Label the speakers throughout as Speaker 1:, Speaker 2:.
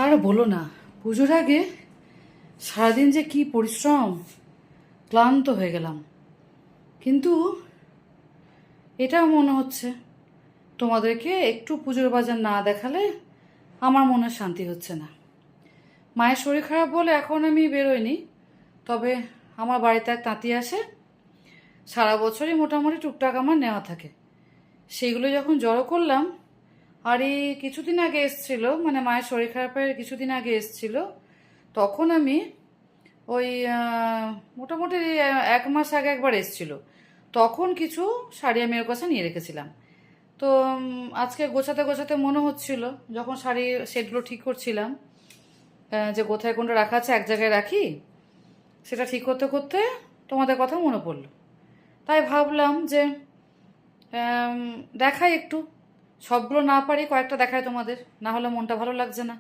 Speaker 1: আর বলো না, পুজোর আগে সারাদিন যে কি পরিশ্রম, ক্লান্ত হয়ে গেলাম। কিন্তু এটাও মনে হচ্ছে তোমাদেরকে একটু পুজোর বাজার না দেখালে আমার মনে শান্তি হচ্ছে না। মায়ের শরীর খারাপ বলে এখন আমি বেরোইনি, তবে আমার বাড়িতে এক তাঁতি আসে, সারা বছরই মোটামুটি টুকটাক আমার নেওয়া থাকে। সেইগুলো যখন জড়ো করলাম, আর এই কিছুদিন আগে এসছিল, মানে মায়ের শরীর খারাপের কিছুদিন আগে এসছিল, তখন আমি ওই মোটামুটি 1 মাস আগে একবার এসছিল, তখন কিছু শাড়ি আমি ওর কাছে নিয়ে রেখেছিলাম। তো আজকে গোছাতে গোছাতে মনে হচ্ছিল, যখন শাড়ি সেটগুলো ঠিক করছিলাম, যে কোথায় কোনটা রাখা আছে এক জায়গায় রাখি, সেটা ঠিক করতে করতে তোমাদের কথা মনে পড়লো। তাই ভাবলাম যে দেখাই একটু, সবগুলো না পারি কয়েকটা দেখাই তোমাদের, না হলে মনটা ভালো লাগছে না।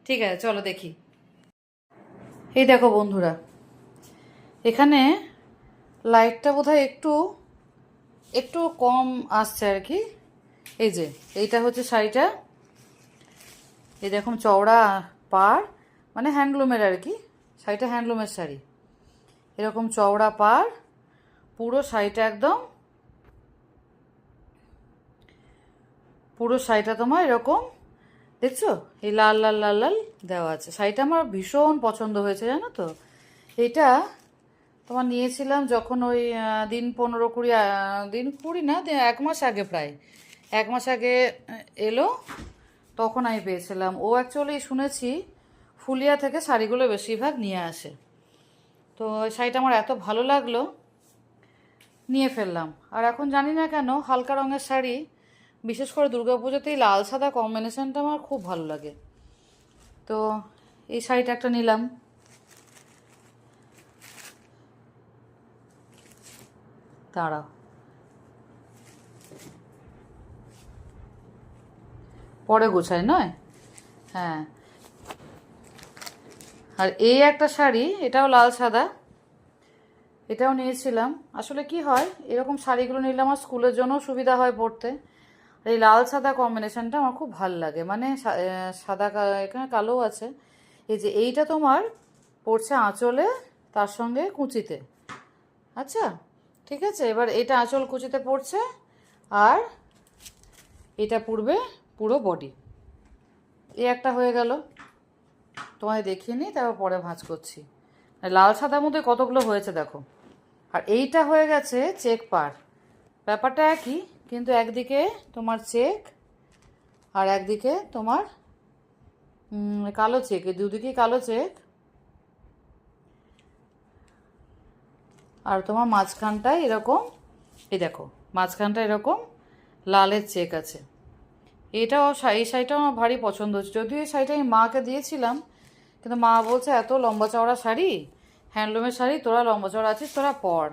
Speaker 1: ঠিক আছে, চলো দেখি। এই দেখো বন্ধুরা, এখানে লাইটটা বোধহয় একটু একটু কম আসছে আর কি। এই যে এইটা হচ্ছে শাড়িটা, এই দেখুন চওড়া পাড়, মানে হ্যান্ডলুমের আর কি, শাড়িটা হ্যান্ডলুমের শাড়ি, এরকম চওড়া পাড়, পুরো শাড়িটা একদম, পুরো শাড়িটা তোমার এরকম দেখছো, এই লাল লাল লাল লাল দেওয়া আছে। শাড়িটা আমার ভীষণ পছন্দ হয়েছে জানো তো। এটা তোমার নিয়েছিলাম যখন ওই দিন 15-20 দিন 20 না, 1 মাস আগে, প্রায় 1 মাস আগে এলো, তখন আমি পেয়েছিলাম। ও অ্যাকচুয়ালি শুনেছি ফুলিয়া থেকে শাড়িগুলো বেশিরভাগ নিয়ে আসে। তো শাড়িটা আমার এত ভালো লাগলো, নিয়ে ফেললাম। আর এখন জানি না কেন হালকা রঙের শাড়ি, বিশেষ করে দুর্গাপুজোতেই লাল সাদা কম্বিনেশনটা আমার খুব ভালো লাগে। তো এই শাড়িটা একটা নিলাম। দাঁড়াও, পরে গোছায় নয়, হ্যাঁ। আর এই একটা শাড়ি, এটাও লাল সাদা, এটাও নিয়েছিলাম। আসলে কি হয়, এরকম শাড়িগুলো নিলে আমার স্কুলের জন্য সুবিধা হয় পরতে। আর এই লাল সাদা কম্বিনেশনটা আমার খুব ভালো লাগে, মানে সাদা এখানে কালো আছে। এই যে এইটা তোমার পড়ছে আঁচলে, তার সঙ্গে কুচিতে। আচ্ছা, ঠিক আছে, এবার এটা আঁচল কুচিতে পড়ছে, আর এটা পড়বে পুরো বডি। এই একটা হয়ে গেল, তোমায় দেখিয়ে নিই, তারপর পরে ভাঁজ করছি। লাল সাদার মধ্যে কতগুলো হয়েছে দেখো। আর এইটা হয়ে গেছে চেক পার, ব্যাপারটা একই, কিন্তু একদিকে তোমার চেক আর একদিকে তোমার কালো চেক, এই দুদিকেই কালো চেক। আর তোমার মাঝখানটায় এরকম, এই দেখো মাঝখানটা এরকম লালের চেক আছে। এটাও, এই শাড়িটাও আমার ভারী পছন্দ হচ্ছে, যদিও এই শাড়িটা আমি মাকে দিয়েছিলাম, কিন্তু মা বলছে এত লম্বা চওড়া শাড়ি, হ্যান্ডলুমের শাড়ি, তোরা লম্বা চওড়া আছিস, তোরা পর।